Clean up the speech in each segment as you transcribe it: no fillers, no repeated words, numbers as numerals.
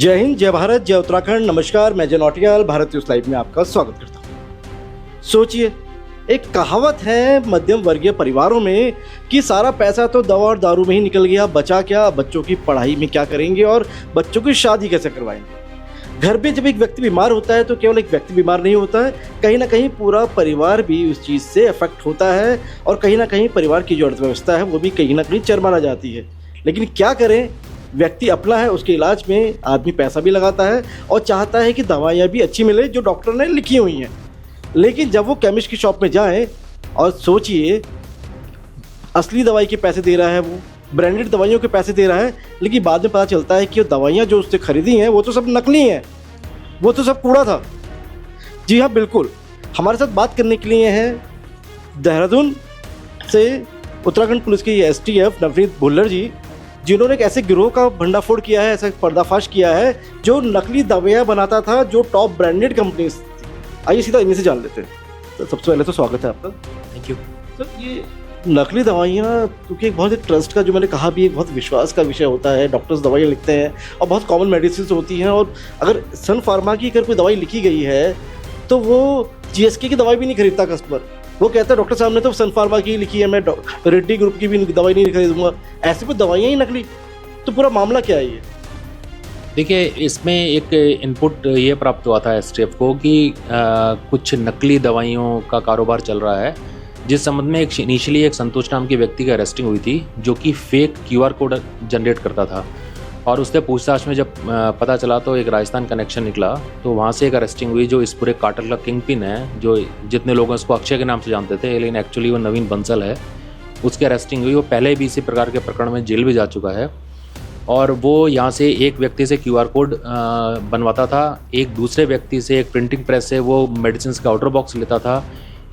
जय हिंद, जय भारत, जय उत्तराखंड। नमस्कार, मैं जय नौटियाल भारत न्यूज़ लाइव में आपका स्वागत करता हूँ। सोचिए, एक कहावत है मध्यम वर्गीय परिवारों में कि सारा पैसा तो दवा और दारू में ही निकल गया, बचा क्या, बच्चों की पढ़ाई में क्या करेंगे और बच्चों की शादी कैसे करवाएंगे। घर में जब एक व्यक्ति बीमार होता है तो केवल एक व्यक्ति बीमार नहीं होता है, कहीं ना कहीं पूरा परिवार भी उस चीज़ से अफेक्ट होता है और कहीं ना कहीं परिवार की जो अर्थव्यवस्था है वो भी कहीं ना कहीं चरमरा जाती है। लेकिन क्या करें, व्यक्ति अपना है, उसके इलाज में आदमी पैसा भी लगाता है और चाहता है कि दवाइयाँ भी अच्छी मिले जो डॉक्टर ने लिखी हुई हैं। लेकिन जब वो केमिस्ट की शॉप में जाएं और सोचिए, असली दवाई के पैसे दे रहा है, वो ब्रांडेड दवाइयों के पैसे दे रहा है, लेकिन बाद में पता चलता है कि वो दवाइयाँ जो उससे खरीदी हैं वो तो सब नकली हैं, वो तो सब कूड़ा था। जी हाँ, बिल्कुल। हमारे साथ बात करने के लिए हैं देहरादून से उत्तराखंड पुलिस के STF नवनीत भुल्लर जी, जिन्होंने एक ऐसे गिरोह का भंडाफोड़ किया है, ऐसा पर्दाफाश किया है जो नकली दवाइयाँ बनाता था, जो टॉप ब्रांडेड कंपनीज थी। आइए सीधा इन्हीं से जान लेते हैं। तो सबसे पहले तो स्वागत है आपका। थैंक यू सर, ये नकली दवाइयाँ, क्योंकि एक बहुत एक ट्रस्ट का, जो मैंने कहा भी, एक बहुत विश्वास का विषय होता है। डॉक्टर्स दवाइयाँ लिखते हैं और बहुत कॉमन मेडिसिन होती हैं, और अगर सन फार्मा की अगर कोई दवाई लिखी गई है तो वो GSK की दवाई भी नहीं खरीदता कस्टमर। वो कहता है डॉक्टर साहब ने तो सन फार्मा की लिखी है, मैं रेड्डी ग्रुप की भी दवाई नहीं खरीदूंगा। ऐसे में दवाइयाँ ही नकली, तो पूरा मामला क्या है ये? देखिए, इसमें एक इनपुट ये प्राप्त हुआ था STF को कि कुछ नकली दवाइयों का कारोबार चल रहा है, जिस संबंध में इनिशियली एक संतोष नाम के व्यक्ति की अरेस्टिंग हुई थी, जो कि फेक QR कोड जनरेट करता था। और उससे पूछताछ में जब पता चला तो एक राजस्थान कनेक्शन निकला, तो वहाँ से एक अरेस्टिंग हुई जो इस पूरे कार्टेल का किंग पिन है, जो जितने लोग उसको अक्षय के नाम से जानते थे, लेकिन एक्चुअली वो नवीन बंसल है। उसकी अरेस्टिंग हुई। वो पहले भी इसी प्रकार के प्रकरण में जेल भी जा चुका है, और वो यहाँ से एक व्यक्ति से QR कोड बनवाता था, एक दूसरे व्यक्ति से, एक प्रिंटिंग प्रेस से वो मेडिसिन का आउटर बॉक्स लेता था,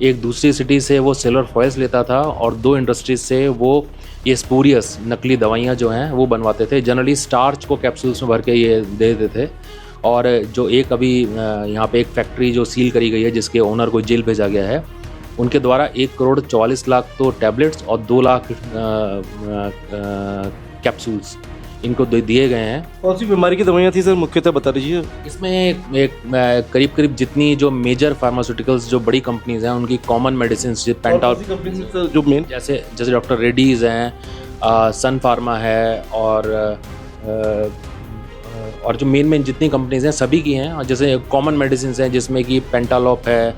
एक दूसरी सिटी से वो सिल्वर फॉइल्स लेता था, और 2 इंडस्ट्रीज से वो ये स्पूरियस नकली दवाइयाँ जो हैं वो बनवाते थे। जनरली स्टार्च को कैप्सूल्स में भर के ये दे देते थे। और जो एक अभी यहाँ पे एक फैक्ट्री जो सील करी गई है, जिसके ओनर को जेल भेजा गया है, उनके द्वारा 1,44,00,000 तो टैबलेट्स और 2 लाख कैप्सूल्स इनको दिए गए हैं। कौन सी बीमारी की दवाइयाँ थी सर, मुख्यतः बता दीजिए। इसमें एक करीब करीब जितनी जो मेजर फार्मास्यूटिकल्स जो बड़ी कंपनीज हैं उनकी कॉमन मेडिसिन, पेंटाल जो मेन, जैसे डॉक्टर रेड्डीज हैं, सन फार्मा है, और जो मेन जितनी कंपनीज हैं सभी की हैं। और जैसे कॉमन मेडिसिन हैं जिसमें कि पेंटालॉप है,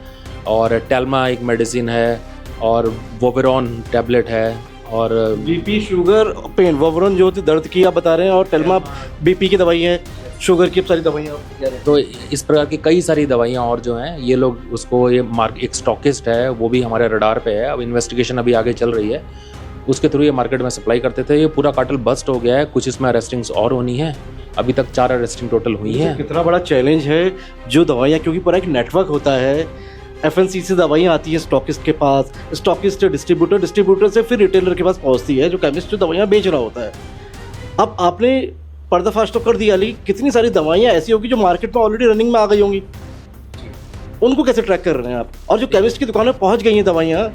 और टेल्मा एक मेडिसिन है, और वोवेरॉन टैबलेट है, और BP शुगर पेन, वोवरॉन जो होती दर्द की आप बता रहे हैं, और टेल्मा BP की दवाई है, शुगर की सारी दवाइयाँ आप कह रहे हैं। तो इस प्रकार की कई सारी दवाइयाँ और जो हैं, ये लोग उसको, ये एक स्टॉकिस्ट है, वो भी हमारे रडार पे है। अब इन्वेस्टिगेशन अभी आगे चल रही है, उसके थ्रू ये मार्केट में सप्लाई करते थे। ये पूरा कार्टेल बस्ट हो गया है। कुछ इसमें अरेस्टिंग्स और होनी है, अभी तक 4 अरेस्टिंग टोटल हुई है। कितना बड़ा चैलेंज है जो दवाइयाँ, क्योंकि पूरा एक नेटवर्क होता है। FNC से दवाइयाँ आती है स्टॉकिस्ट के पास, स्टॉकिस्ट डिस्ट्रीब्यूटर से फिर रिटेलर के पास पहुँचती है, जो केमिस्ट जो दवाइयाँ बेच रहा होता है। अब आपने पर्दाफाश तो कर दिया, लेकिन कितनी सारी दवाइयाँ ऐसी होगी जो मार्केट में ऑलरेडी रनिंग में आ गई होंगी, उनको कैसे ट्रैक कर रहे हैं आप? और जो केमिस्ट की दुकान में पहुँच गई हैं दवाइयाँ,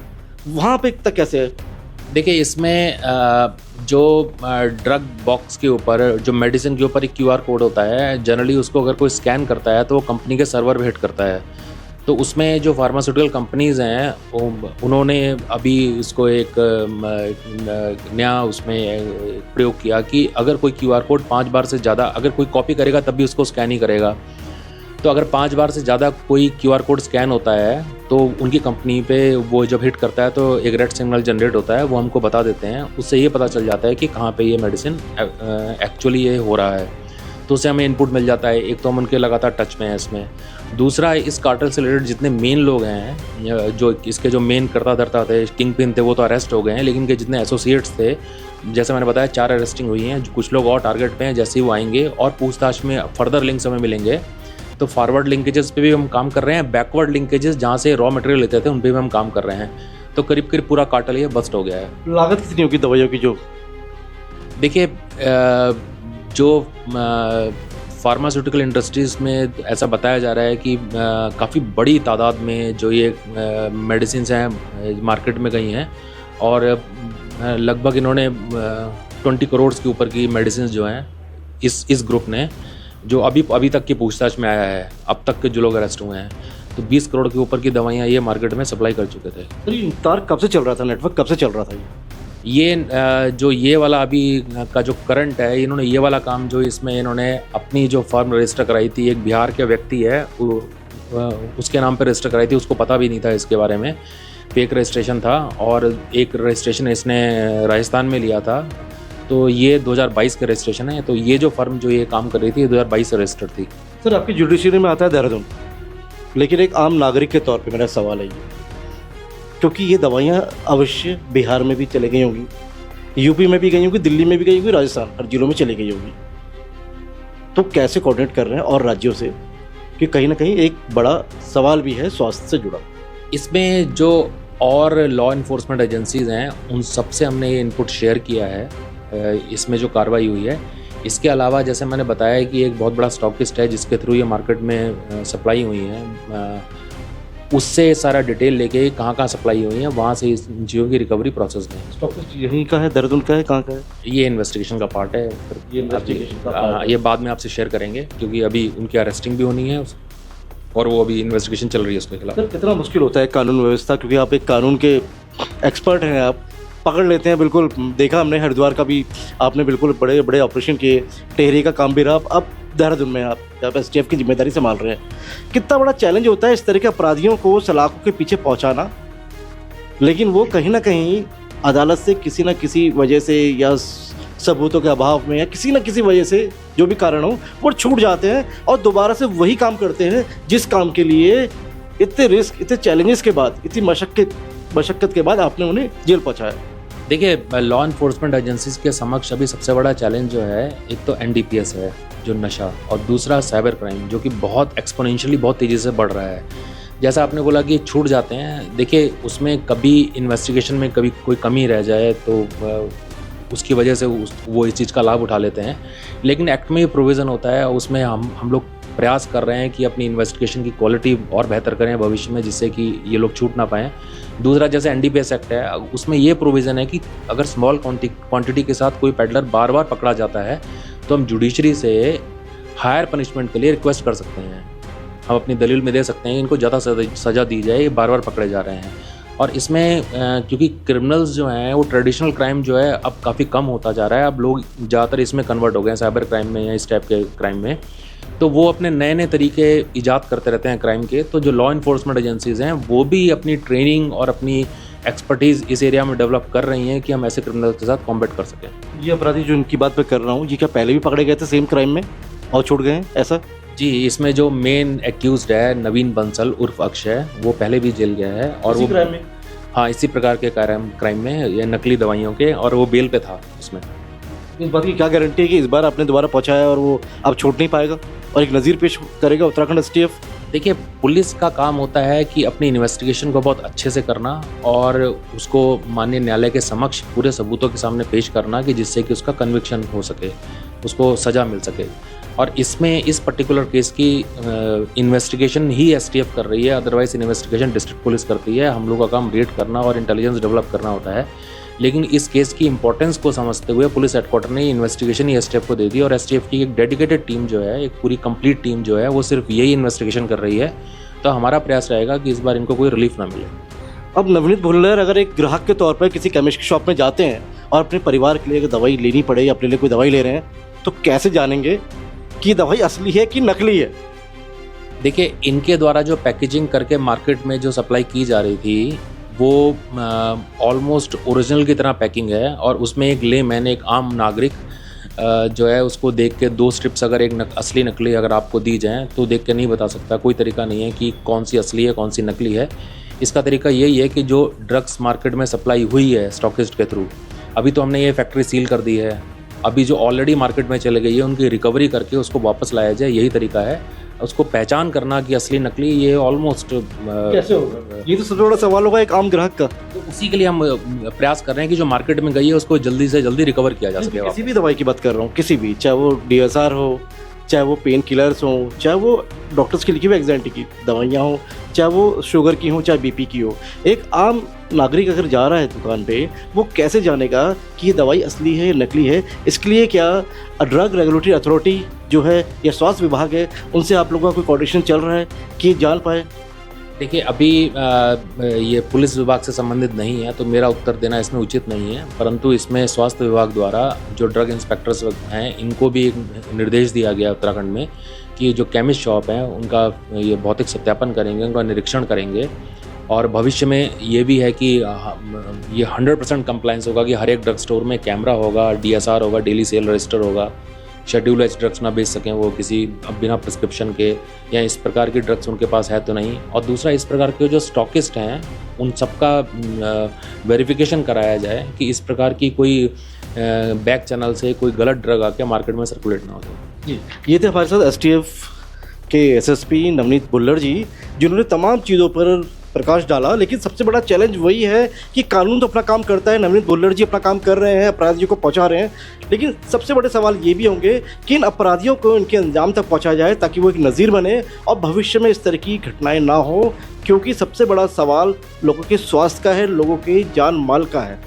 वहाँ पे तक कैसे है? देखिए, इसमें जो ड्रग बॉक्स के ऊपर, जो मेडिसिन के ऊपर एक QR कोड होता है, जनरली उसको अगर कोई स्कैन करता है तो वो कंपनी के सर्वर पे हिट करता है। तो उसमें जो फार्मास्यूटिकल कंपनीज़ हैं उन्होंने अभी इसको एक नया उसमें प्रयोग किया कि अगर कोई QR कोड 5 बार से ज़्यादा अगर कोई कॉपी करेगा तब भी उसको स्कैन ही करेगा। तो अगर 5 बार से ज़्यादा कोई QR कोड स्कैन होता है तो उनकी कंपनी पे वो जब हिट करता है तो एक रेड सिग्नल जनरेट होता है, वो हमको बता देते हैं। उससे ये पता चल जाता है कि कहाँ पे ये मेडिसिन एक्चुअली ये हो रहा है, तो उससे हमें इनपुट मिल जाता है। एक तो हम उनके लगातार टच में है इसमें। दूसरा, इस कार्टेल से रिलेटेड जितने मेन लोग हैं, जो इसके जो मेन करता धरता थे, किंग पिन थे, वो तो अरेस्ट हो गए हैं, लेकिन के जितने एसोसिएट्स थे, जैसे मैंने बताया 4 अरेस्टिंग हुई हैं। कुछ लोग और टारगेट पे हैं, जैसे ही वो आएंगे और पूछताछ में फर्दर लिंक्स हमें मिलेंगे तो फॉरवर्ड लिंकेजेस पे भी हम काम कर रहे हैं, बैकवर्ड लिंकेजेस जहाँ से रॉ मटेरियल लेते थे उन पर भी हम काम कर रहे हैं। तो करीब करीब पूरा कार्टेल ये बस्ट हो गया है। लागत कितनी होगी दवाइयों की? जो देखिए, जो फार्मास्यूटिकल इंडस्ट्रीज़ में ऐसा बताया जा रहा है कि काफ़ी बड़ी तादाद में जो ये मेडिसिन हैं मार्केट में गई हैं, और लगभग इन्होंने 20 करोड़ के ऊपर की मेडिसिन जो हैं इस ग्रुप ने जो अभी तक की पूछताछ में आया है, अब तक के जो लोग अरेस्ट हुए हैं, तो 20 करोड़ के ऊपर की दवाइयाँ ये मार्केट में सप्लाई कर चुके थे। सर ये तार कब से चल रहा था, नेटवर्क कब से चल रहा था ये जो ये वाला अभी का जो करंट है, इन्होंने ये वाला काम जो इसमें इन्होंने अपनी जो फर्म रजिस्टर कराई थी, एक बिहार के व्यक्ति है उसके नाम पर रजिस्टर कराई थी, उसको पता भी नहीं था इसके बारे में, फेक रजिस्ट्रेशन था, और एक रजिस्ट्रेशन इसने राजस्थान में लिया था, तो ये 2022 का रजिस्ट्रेशन है। तो ये जो फर्म जो ये काम कर रही थी ये 2022 से रजिस्टर्ड थी। सर आपकी जुडिशरी में आता है देहरादून, लेकिन एक आम नागरिक के तौर पे मेरा सवाल है ये, क्योंकि ये दवाइयाँ अवश्य बिहार में भी चली गई होंगी, यूपी में भी गई होंगी, दिल्ली में भी गई होंगी, राजस्थान हर जिलों में चली गई होंगी, तो कैसे कोऑर्डिनेट कर रहे हैं और राज्यों से, कि कहीं ना कहीं एक बड़ा सवाल भी है स्वास्थ्य से जुड़ा। इसमें जो और लॉ इन्फोर्समेंट एजेंसीज़ हैं उन सबसे हमने ये इनपुट शेयर किया है, इसमें जो कार्रवाई हुई है। इसके अलावा जैसे मैंने बताया कि एक बहुत बड़ा स्टॉकिस्ट है जिसके थ्रू ये मार्केट में सप्लाई हुई है, उससे सारा डिटेल लेके कहाँ सप्लाई हुई है, वहाँ से इस जियो की रिकवरी प्रोसेस में। स्टॉकिस्ट यहीं का है, देहरादून का है, कहाँ का है? ये इन्वेस्टिगेशन का पार्ट है, ये इन्वेस्टिगेशन का पार्ट है। ये बाद में आपसे शेयर करेंगे, क्योंकि अभी उनकी अरेस्टिंग भी होनी है और वो अभी इन्वेस्टिगेशन चल रही है उसके खिलाफ। सर कितना मुश्किल होता है कानून व्यवस्था, क्योंकि आप एक कानून के एक्सपर्ट हैं, आप पकड़ लेते हैं, बिल्कुल देखा हमने हरिद्वार का भी, आपने बिल्कुल बड़े बड़े ऑपरेशन किए, टेहरी का काम भी रहा, अब देहरादून में आप एसटीएफ की जिम्मेदारी संभाल रहे हैं। कितना बड़ा चैलेंज होता है इस तरह के अपराधियों को सलाखों के पीछे पहुंचाना, लेकिन वो कहीं ना कहीं अदालत से किसी न किसी वजह से या सबूतों के अभाव में या किसी न किसी वजह से जो भी कारण हो वो छूट जाते हैं और दोबारा से वही काम करते हैं जिस काम के लिए इतने रिस्क, इतने चैलेंजेस के बाद, इतनी मशक्क़त के बाद आपने उन्हें जेल पहुंचाया। देखिए, लॉ इन्फोर्समेंट एजेंसीज के समक्ष अभी सबसे बड़ा चैलेंज जो है, एक तो एनडीपीएस है जो नशा, और दूसरा साइबर क्राइम जो कि बहुत एक्सपोनेंशियली बहुत तेज़ी से बढ़ रहा है। जैसा आपने बोला कि छूट जाते हैं, देखिए उसमें कभी इन्वेस्टिगेशन में कभी कोई कमी रह जाए तो उसकी वजह से वो इस चीज़ का लाभ उठा लेते हैं, लेकिन एक्ट में ये प्रोविज़न होता है, उसमें हम लोग प्रयास कर रहे हैं कि अपनी इन्वेस्टिगेशन की क्वालिटी और बेहतर करें भविष्य में, जिससे कि ये लोग छूट ना पाएँ। दूसरा, जैसे एनडीपीएस एक्ट है, उसमें ये प्रोविज़न है कि अगर स्मॉल क्वांटिटी के साथ कोई पेडलर बार बार पकड़ा जाता है तो हम जुडिशरी से हायर पनिशमेंट के लिए रिक्वेस्ट कर सकते हैं, हम अपनी दलील में दे सकते हैं इनको ज़्यादा सज़ा दी जाए, ये बार बार पकड़े जा रहे हैं। और इसमें क्योंकि क्रिमिनल्स जो हैं वो ट्रेडिशनल क्राइम जो है अब काफ़ी कम होता जा रहा है, अब लोग ज़्यादातर इसमें कन्वर्ट हो गए हैं, साइबर क्राइम में या इस टाइप के क्राइम में, तो वो अपने नए नए तरीके ईजाद करते रहते हैं क्राइम के। तो जो लॉ इन्फोर्समेंट एजेंसीज़ हैं वो भी अपनी ट्रेनिंग और अपनी एक्सपर्टीज़ इस एरिया में डेवलप कर रही हैं कि हम ऐसे क्रिमिनल्स के साथ कॉम्बैट कर सकें। ये अपराधी जो इनकी बात मैं कर रहा हूँ, ये क्या पहले भी पकड़े गए थे सेम क्राइम में और छूट गए हैं ऐसा? जी, इसमें जो मेन एक्यूज्ड है नवीन बंसल उर्फ अक्षय, वो पहले भी जेल गया है, और वो क्राइम में, हाँ, इसी प्रकार के क्राइम में, ये नकली दवाइयों के, और वो बेल पे था उसमें। इस बात की क्या गारंटी है कि इस बार आपने दोबारा पहुंचाया और वो अब छूट नहीं पाएगा और एक नज़ीर पेश करेगा उत्तराखंड एसटीएफ? देखिए, पुलिस का काम होता है कि अपनी इन्वेस्टिगेशन को बहुत अच्छे से करना और उसको माननीय न्यायालय के समक्ष पूरे सबूतों के सामने पेश करना, कि जिससे कि उसका कन्विक्शन हो सके, उसको सज़ा मिल सके। और इसमें इस पर्टिकुलर केस की इन्वेस्टिगेशन ही एसटीएफ कर रही है, अदरवाइज इन्वेस्टिगेशन डिस्ट्रिक्ट पुलिस करती है। हम लोग का काम रेड करना और इंटेलिजेंस डेवलप करना होता है, लेकिन इस केस की इंपॉर्टेंस को समझते हुए पुलिस हेडक्वार्टर ने इन्वेस्टिगेशन ही एसटीएफ को दे दी, और एसटीएफ की एक डेडिकेटेड टीम जो है, एक पूरी कंप्लीट टीम जो है, वो सिर्फ यही इन्वेस्टिगेशन कर रही है। तो हमारा प्रयास रहेगा कि इस बार इनको कोई रिलीफ ना मिले। अब नवनीत भुल्लर अगर एक ग्राहक के तौर पर किसी केमिस्ट की शॉप में जाते हैं और अपने परिवार के लिए अगर दवाई लेनी पड़े या अपने लिए कोई दवाई ले रहे हैं, तो कैसे जानेंगे कि दवाई असली है कि नकली है? देखिए, इनके द्वारा जो पैकेजिंग करके मार्केट में जो सप्लाई की जा रही थी वो ऑलमोस्ट ओरिजिनल की तरह पैकिंग है, और उसमें एक लेमैन, एक आम नागरिक जो है, उसको देख के 2 स्ट्रिप्स अगर एक असली नकली अगर आपको दी जाएँ तो देख के नहीं बता सकता। कोई तरीका नहीं है कि कौन सी असली है कौन सी नकली है। इसका तरीका यही है कि जो ड्रग्स मार्केट में सप्लाई हुई है स्टॉकिस्ट के थ्रू, अभी तो हमने ये फैक्ट्री सील कर दी है, अभी जो ऑलरेडी मार्केट में चले गई है उनकी रिकवरी करके उसको वापस लाया जाए, यही तरीका है। उसको पहचान करना कि असली नकली, ये ऑलमोस्ट कैसे होगा? ये तो सबसे बड़ा सवाल होगा एक आम ग्राहक का। तो उसी के लिए हम प्रयास कर रहे हैं कि जो मार्केट में गई है उसको जल्दी से जल्दी रिकवर किया जा सके। किसी भी दवाई की बात कर रहा हूँ, किसी भी, चाहे वो DSR हो, चाहे वो पेन किलर्स हो, चाहे वो डॉक्टर्स की लिखी हुई एग्जैंटी की दवाइयाँ हो, चाहे वो शुगर की हो, चाहे BP की हो, एक आम नागरिक अगर जा रहा है दुकान पे, वो कैसे जानेगा कि ये दवाई असली है या नकली है? इसके लिए क्या ड्रग रेगुलेटरी अथॉरिटी जो है या स्वास्थ्य विभाग है, उनसे आप लोगों का कोई कोऑर्डिनेशन चल रहा है कि जान पाए? देखिए, अभी ये पुलिस विभाग से संबंधित नहीं है, तो मेरा उत्तर देना इसमें उचित नहीं है, परंतु इसमें स्वास्थ्य विभाग द्वारा जो ड्रग इंस्पेक्टर्स हैं, इनको भी एक निर्देश दिया गया है उत्तराखंड में कि जो केमिस्ट शॉप हैं, उनका ये भौतिक सत्यापन करेंगे, उनका निरीक्षण करेंगे और भविष्य में ये भी है कि ये 100% कंप्लायंस होगा कि हर एक ड्रग स्टोर में कैमरा होगा, DSR होगा, डेली सेल रजिस्टर होगा, शेड्यूल एच ड्रग्स ना बेच सकें वो किसी बिना प्रिस्क्रिप्शन के, या इस प्रकार की ड्रग्स उनके पास है तो नहीं। और दूसरा, इस प्रकार के जो स्टॉकिस्ट हैं उन सबका वेरिफिकेशन कराया जाए कि इस प्रकार की कोई बैक चैनल से कोई गलत ड्रग आके मार्केट में सर्कुलेट ना हो जाए। जी, ये थे हमारे साथ STF के SSP नवनीत बुल्लर जी, जिन्होंने तमाम चीज़ों पर प्रकाश डाला। लेकिन सबसे बड़ा चैलेंज वही है कि कानून तो अपना काम करता है, नवनीत बुल्लर जी अपना काम कर रहे हैं, अपराधियों को पहुंचा रहे हैं, लेकिन सबसे बड़े सवाल ये भी होंगे कि इन अपराधियों को इनके अंजाम तक पहुंचाया जाए ताकि वो एक नज़ीर बने और भविष्य में इस तरह की घटनाएं ना हो, क्योंकि सबसे बड़ा सवाल लोगों के स्वास्थ्य का है, लोगों के जान माल का है।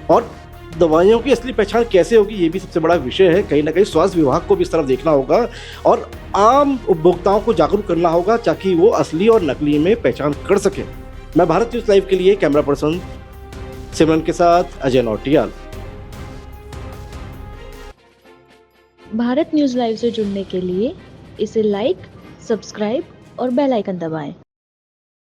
और दवाइयों की असली पहचान कैसे होगी, ये भी सबसे बड़ा विषय है। कहीं ना कहीं स्वास्थ्य विभाग को भी इस तरफ देखना होगा और आम उपभोक्ताओं को जागरूक करना होगा ताकि वो असली और नकली में पहचान कर सकें। मैं भारत न्यूज़ लाइव के लिए कैमरा पर्सन सिमरन के साथ अजय नौटियाल। भारत न्यूज़ लाइव से जुड़ने के लिए इसे लाइक, सब्सक्राइब और बेल आइकन दबाएं।